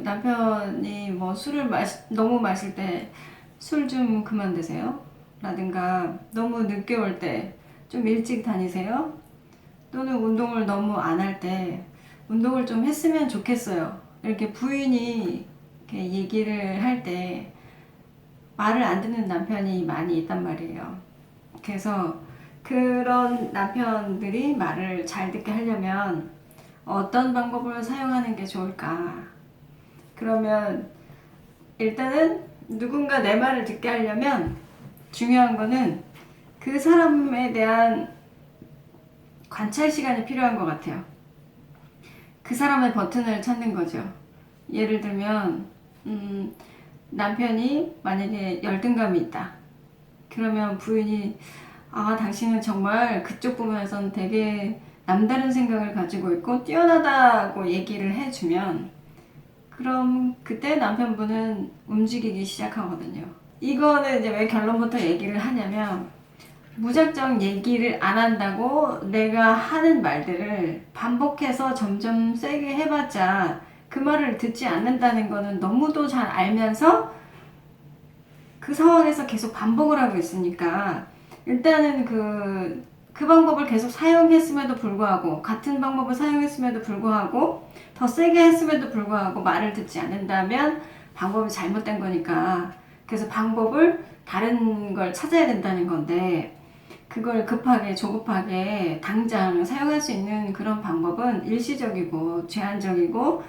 남편이 뭐 술을 너무 마실 때 술 좀 그만 드세요? 라든가 너무 늦게 올 때 좀 일찍 다니세요? 또는 운동을 너무 안 할 때 운동을 좀 했으면 좋겠어요. 이렇게 부인이 이렇게 얘기를 할 때 말을 안 듣는 남편이 많이 있단 말이에요. 그래서 그런 남편들이 말을 잘 듣게 하려면 어떤 방법을 사용하는 게 좋을까? 그러면 일단은 누군가 내 말을 듣게 하려면 중요한 거는 그 사람에 대한 관찰 시간이 필요한 것 같아요. 그 사람의 버튼을 찾는 거죠. 예를 들면 남편이 만약에 열등감이 있다. 그러면 부인이 당신은 정말 그쪽 부분에선 되게 남다른 생각을 가지고 있고 뛰어나다고 얘기를 해주면 그럼 그때 남편분은 움직이기 시작하거든요. 이거는 이제 왜 결론부터 얘기를 하냐면 무작정 얘기를 안 한다고 내가 하는 말들을 반복해서 점점 세게 해봤자 그 말을 듣지 않는다는 거는 너무도 잘 알면서 그 상황에서 계속 반복을 하고 있으니까 일단은 그 방법을 계속 사용했음에도 불구하고 같은 방법을 사용했음에도 불구하고 더 세게 했음에도 불구하고 말을 듣지 않는다면 방법이 잘못된 거니까 그래서 방법을 다른 걸 찾아야 된다는 건데 그걸 급하게 조급하게 당장 사용할 수 있는 그런 방법은 일시적이고 제한적이고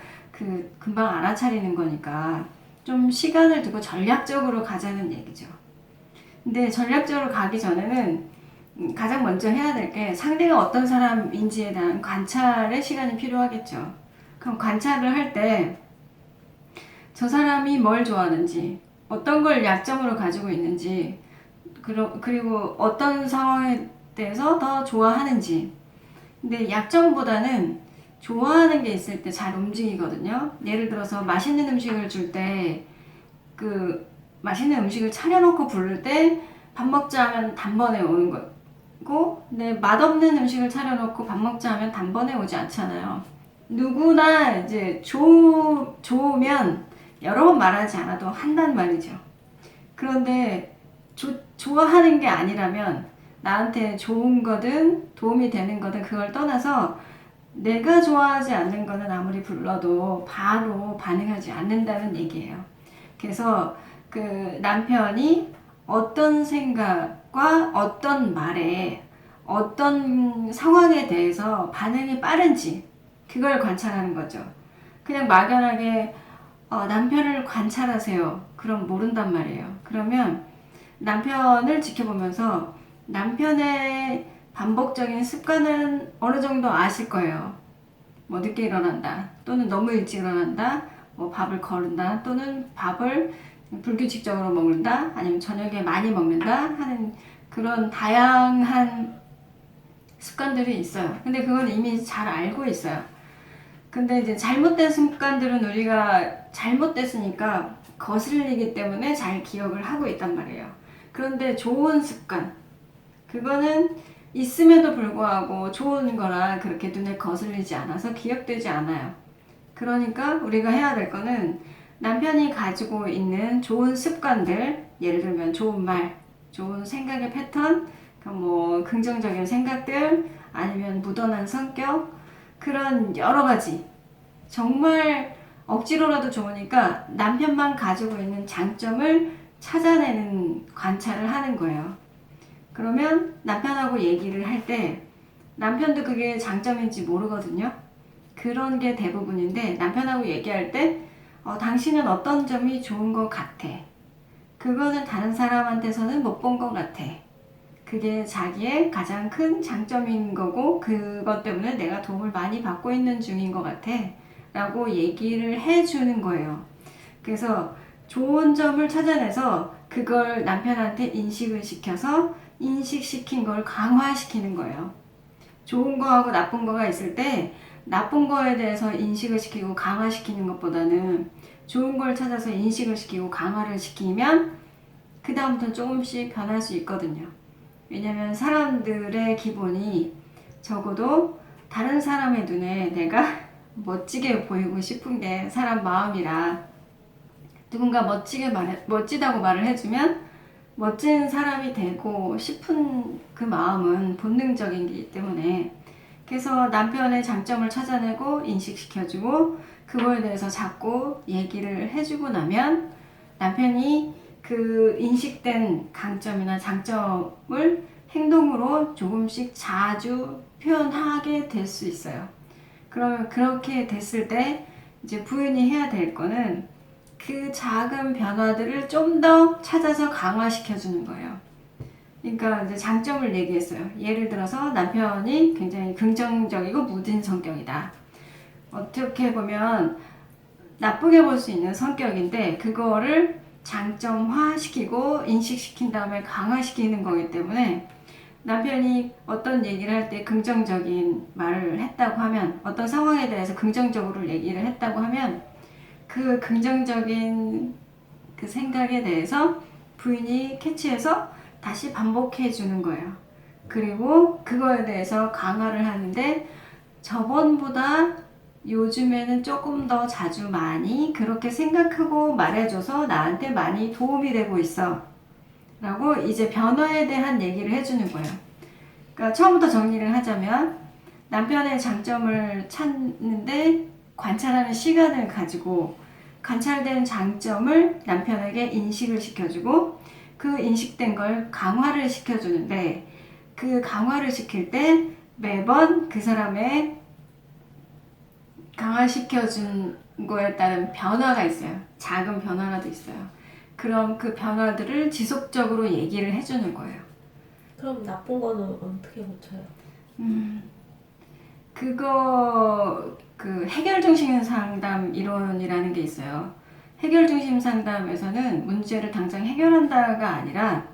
금방 알아차리는 거니까 좀 시간을 두고 전략적으로 가자는 얘기죠. 근데 전략적으로 가기 전에는 가장 먼저 해야 될 게 상대가 어떤 사람인지에 대한 관찰의 시간이 필요하겠죠. 그럼 관찰을 할 때 저 사람이 뭘 좋아하는지, 어떤 걸 약점으로 가지고 있는지, 그리고 어떤 상황에 대해서 더 좋아하는지. 근데 약점보다는 좋아하는 게 있을 때 잘 움직이거든요. 예를 들어서 맛있는 음식을 줄 때 맛있는 음식을 차려놓고 부를 때 밥 먹자 하면 단번에 오는 거고, 근데 맛없는 음식을 차려놓고 밥 먹자 하면 단번에 오지 않잖아요. 누구나 이제 좋으면 여러 번 말하지 않아도 한단 말이죠. 그런데 좋아하는 게 아니라면 나한테 좋은 거든 도움이 되는 거든 그걸 떠나서 내가 좋아하지 않는 거는 아무리 불러도 바로 반응하지 않는다는 얘기예요. 그래서 그 남편이 어떤 생각과 어떤 말에 어떤 상황에 대해서 반응이 빠른지 그걸 관찰하는 거죠. 그냥 막연하게 남편을 관찰하세요. 그럼 모른단 말이에요. 그러면 남편을 지켜보면서 남편의 반복적인 습관은 어느 정도 아실 거예요. 뭐 늦게 일어난다, 또는 너무 일찍 일어난다, 뭐 밥을 거른다, 또는 밥을 불규칙적으로 먹는다, 아니면 저녁에 많이 먹는다 하는 그런 다양한 습관들이 있어요. 근데 그건 이미 잘 알고 있어요. 근데 이제 잘못된 습관들은 우리가 잘못됐으니까 거슬리기 때문에 잘 기억을 하고 있단 말이에요. 그런데 좋은 습관, 그거는 있음에도 불구하고 좋은 거라 그렇게 눈에 거슬리지 않아서 기억되지 않아요. 그러니까 우리가 해야 될 거는 남편이 가지고 있는 좋은 습관들, 예를 들면 좋은 말, 좋은 생각의 패턴, 뭐 긍정적인 생각들, 아니면 무던한 성격, 그런 여러 가지 정말 억지로라도 좋으니까 남편만 가지고 있는 장점을 찾아내는 관찰을 하는 거예요. 그러면 남편하고 얘기를 할 때 남편도 그게 장점인지 모르거든요. 그런 게 대부분인데 남편하고 얘기할 때 당신은 어떤 점이 좋은 것 같아. 그거는 다른 사람한테서는 못 본 것 같아. 그게 자기의 가장 큰 장점인 거고 그것 때문에 내가 도움을 많이 받고 있는 중인 것 같아 라고 얘기를 해주는 거예요. 그래서 좋은 점을 찾아내서 그걸 남편한테 인식을 시켜서 인식시킨 걸 강화시키는 거예요. 좋은 거하고 나쁜 거가 있을 때 나쁜 거에 대해서 인식을 시키고 강화시키는 것보다는 좋은 걸 찾아서 인식을 시키고 강화를 시키면 그 다음부터는 조금씩 변할 수 있거든요. 왜냐면 사람들의 기본이 적어도 다른 사람의 눈에 내가 멋지게 보이고 싶은 게 사람 마음이라 누군가 멋지다고 말을 해주면 멋진 사람이 되고 싶은 그 마음은 본능적이기 때문에 그래서 남편의 장점을 찾아내고 인식시켜주고 그거에 대해서 자꾸 얘기를 해주고 나면 남편이 그 인식된 강점이나 장점을 행동으로 조금씩 자주 표현하게 될 수 있어요. 그러면 그렇게 됐을 때 이제 부인이 해야 될 거는 그 작은 변화들을 좀 더 찾아서 강화시켜 주는 거예요. 그러니까 이제 장점을 얘기했어요. 예를 들어서 남편이 굉장히 긍정적이고 무딘 성격이다. 어떻게 보면 나쁘게 볼 수 있는 성격인데 그거를 장점화 시키고 인식시킨 다음에 강화시키는 거기 때문에 남편이 어떤 얘기를 할 때 긍정적인 말을 했다고 하면 어떤 상황에 대해서 긍정적으로 얘기를 했다고 하면 그 긍정적인 그 생각에 대해서 부인이 캐치해서 다시 반복해 주는 거예요. 그리고 그거에 대해서 강화를 하는데 저번보다 요즘에는 조금 더 자주 많이 그렇게 생각하고 말해줘서 나한테 많이 도움이 되고 있어 라고 이제 변화에 대한 얘기를 해주는 거예요. 그러니까 처음부터 정리를 하자면 남편의 장점을 찾는데 관찰하는 시간을 가지고 관찰된 장점을 남편에게 인식을 시켜주고 그 인식된 걸 강화를 시켜주는데 그 강화를 시킬 때 매번 그 사람의 강화시켜준 거에 따른 변화가 있어요. 작은 변화라도 있어요. 그럼 그 변화들을 지속적으로 얘기를 해주는 거예요. 그럼 나쁜 거는 어떻게 고쳐요? 그거 그 해결 중심 상담 이론이라는 게 있어요. 해결 중심 상담에서는 문제를 당장 해결한다가 아니라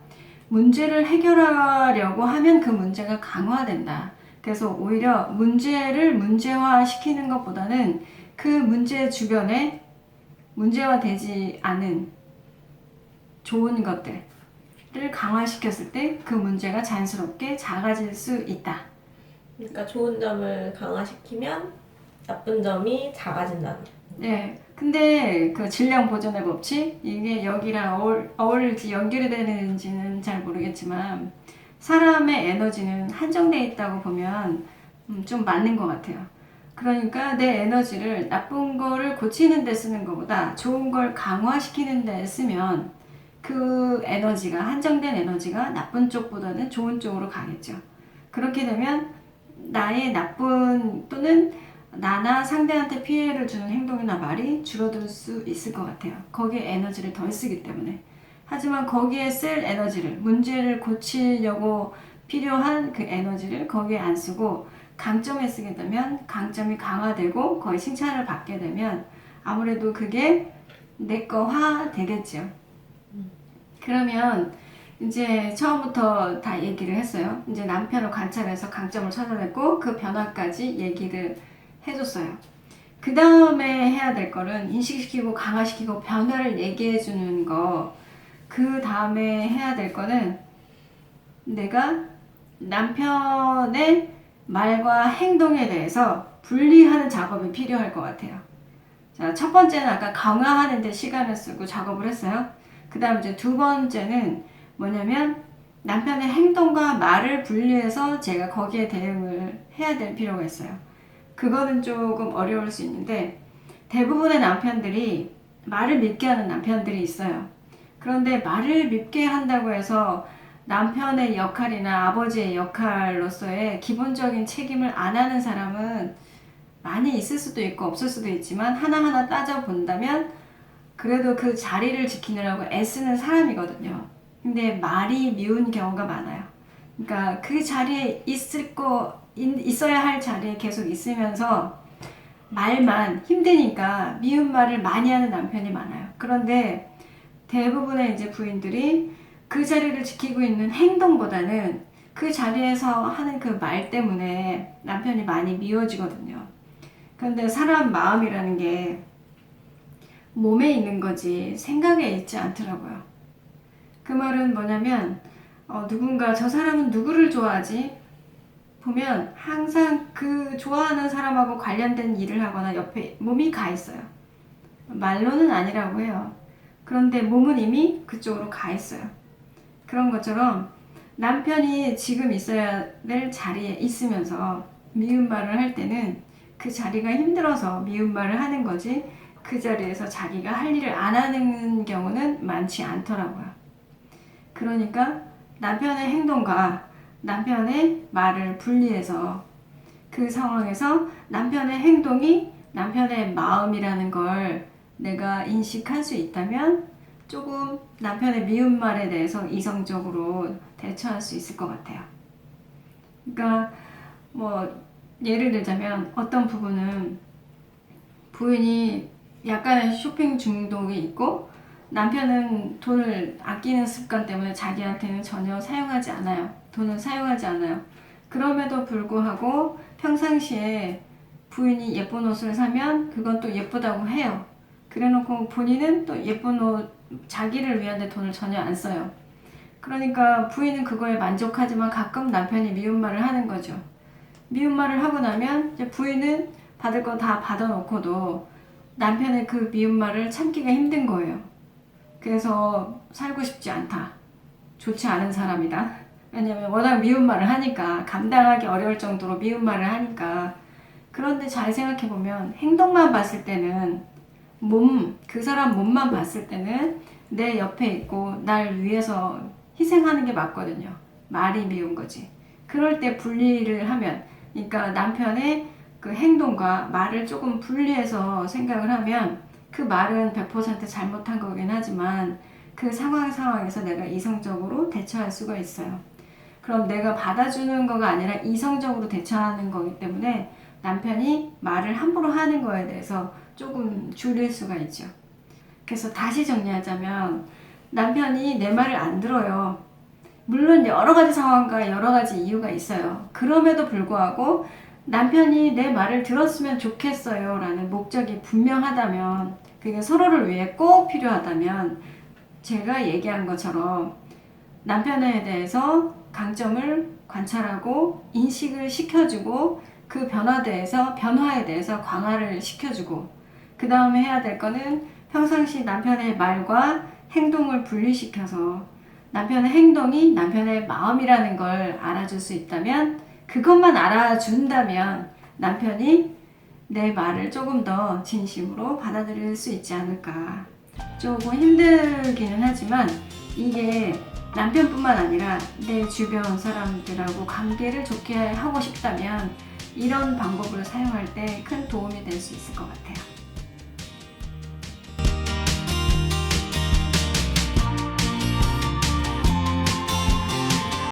문제를 해결하려고 하면 그 문제가 강화된다. 그래서 오히려 문제를 문제화 시키는 것보다는 그 문제 주변에 문제화되지 않은 좋은 것들을 강화시켰을 때 그 문제가 자연스럽게 작아질 수 있다. 그러니까 좋은 점을 강화시키면 나쁜 점이 작아진다는 거. 네. 근데 그 질량 보존의 법칙 이게 여기랑 어울릴지 연결이 되는지는 잘 모르겠지만 사람의 에너지는 한정되어 있다고 보면 좀 맞는 것 같아요. 그러니까 내 에너지를 나쁜 거를 고치는 데 쓰는 것보다 좋은 걸 강화시키는 데 쓰면 그 에너지가 한정된 에너지가 나쁜 쪽보다는 좋은 쪽으로 가겠죠. 그렇게 되면 나의 나쁜 또는 나나 상대한테 피해를 주는 행동이나 말이 줄어들 수 있을 것 같아요. 거기에 에너지를 덜 쓰기 때문에. 하지만 거기에 쓸 에너지를, 문제를 고치려고 필요한 그 에너지를 거기에 안 쓰고 강점에 쓰게 되면 강점이 강화되고 거의 칭찬을 받게 되면 아무래도 그게 내 거화 되겠죠. 그러면 이제 처음부터 다 얘기를 했어요. 이제 남편을 관찰해서 강점을 찾아냈고 그 변화까지 얘기를 해줬어요. 그 다음에 해야 될 거는 인식시키고 강화시키고 변화를 얘기해 주는 거. 그 다음에 해야 될 거는 내가 남편의 말과 행동에 대해서 분리하는 작업이 필요할 것 같아요. 자, 첫 번째는 아까 강화하는 데 시간을 쓰고 작업을 했어요. 그 다음 이제 두 번째는 뭐냐면 남편의 행동과 말을 분리해서 제가 거기에 대응을 해야 될 필요가 있어요. 그거는 조금 어려울 수 있는데 대부분의 남편들이 말을 믿게 하는 남편들이 있어요. 그런데 말을 믿게 한다고 해서 남편의 역할이나 아버지의 역할로서의 기본적인 책임을 안 하는 사람은 많이 있을 수도 있고 없을 수도 있지만 하나하나 따져본다면 그래도 그 자리를 지키느라고 애쓰는 사람이거든요. 근데 말이 미운 경우가 많아요. 그러니까 그 자리에 있어야 할 자리에 계속 있으면서 말만 힘드니까 미운 말을 많이 하는 남편이 많아요. 그런데 대부분의 이제 부인들이 그 자리를 지키고 있는 행동보다는 그 자리에서 하는 그 말 때문에 남편이 많이 미워지거든요. 그런데 사람 마음이라는 게 몸에 있는 거지 생각에 있지 않더라고요. 그 말은 뭐냐면 누군가 저 사람은 누구를 좋아하지? 보면 항상 그 좋아하는 사람하고 관련된 일을 하거나 옆에 몸이 가 있어요. 말로는 아니라고 해요. 그런데 몸은 이미 그쪽으로 가 있어요. 그런 것처럼 남편이 지금 있어야 될 자리에 있으면서 미운 말을 할 때는 그 자리가 힘들어서 미운 말을 하는 거지, 그 자리에서 자기가 할 일을 안 하는 경우는 많지 않더라고요. 그러니까 남편의 행동과 남편의 말을 분리해서 그 상황에서 남편의 행동이 남편의 마음이라는 걸 내가 인식할 수 있다면 조금 남편의 미운 말에 대해서 이성적으로 대처할 수 있을 것 같아요. 그러니까 뭐 예를 들자면 어떤 부분은 부인이 약간의 쇼핑 중독이 있고 남편은 돈을 아끼는 습관 때문에 자기한테는 전혀 사용하지 않아요. 돈을 사용하지 않아요. 그럼에도 불구하고 평상시에 부인이 예쁜 옷을 사면 그건 또 예쁘다고 해요. 그래놓고 본인은 또 예쁜 옷 자기를 위한데 돈을 전혀 안 써요. 그러니까 부인은 그거에 만족하지만 가끔 남편이 미운 말을 하는 거죠. 미운 말을 하고 나면 이제 부인은 받을 거 다 받아놓고도 남편의 그 미운 말을 참기가 힘든 거예요. 그래서 살고 싶지 않다. 좋지 않은 사람이다. 왜냐면 워낙 미운 말을 하니까, 감당하기 어려울 정도로 미운 말을 하니까. 그런데 잘 생각해보면 행동만 봤을 때는 그 사람 몸만 봤을 때는 내 옆에 있고 날 위해서 희생하는 게 맞거든요. 말이 미운 거지. 그럴 때 분리를 하면, 그러니까 남편의 그 행동과 말을 조금 분리해서 생각을 하면 그 말은 100% 잘못한 거긴 하지만 그 상황에서 내가 이성적으로 대처할 수가 있어요. 그럼 내가 받아주는 거가 아니라 이성적으로 대처하는 거기 때문에 남편이 말을 함부로 하는 거에 대해서 조금 줄일 수가 있죠. 그래서 다시 정리하자면 남편이 내 말을 안 들어요. 물론 여러 가지 상황과 여러 가지 이유가 있어요. 그럼에도 불구하고 남편이 내 말을 들었으면 좋겠어요 라는 목적이 분명하다면, 그게 서로를 위해 꼭 필요하다면 제가 얘기한 것처럼 남편에 대해서 강점을 관찰하고 인식을 시켜주고 그 변화에 대해서 강화를 시켜주고, 그 다음에 해야 될 거는 평상시 남편의 말과 행동을 분리시켜서 남편의 행동이 남편의 마음이라는 걸 알아줄 수 있다면, 그것만 알아준다면 남편이 내 말을 조금 더 진심으로 받아들일 수 있지 않을까. 조금 힘들기는 하지만 이게 남편뿐만 아니라 내 주변 사람들하고 관계를 좋게 하고 싶다면 이런 방법을 사용할 때 큰 도움이 될 수 있을 것 같아요.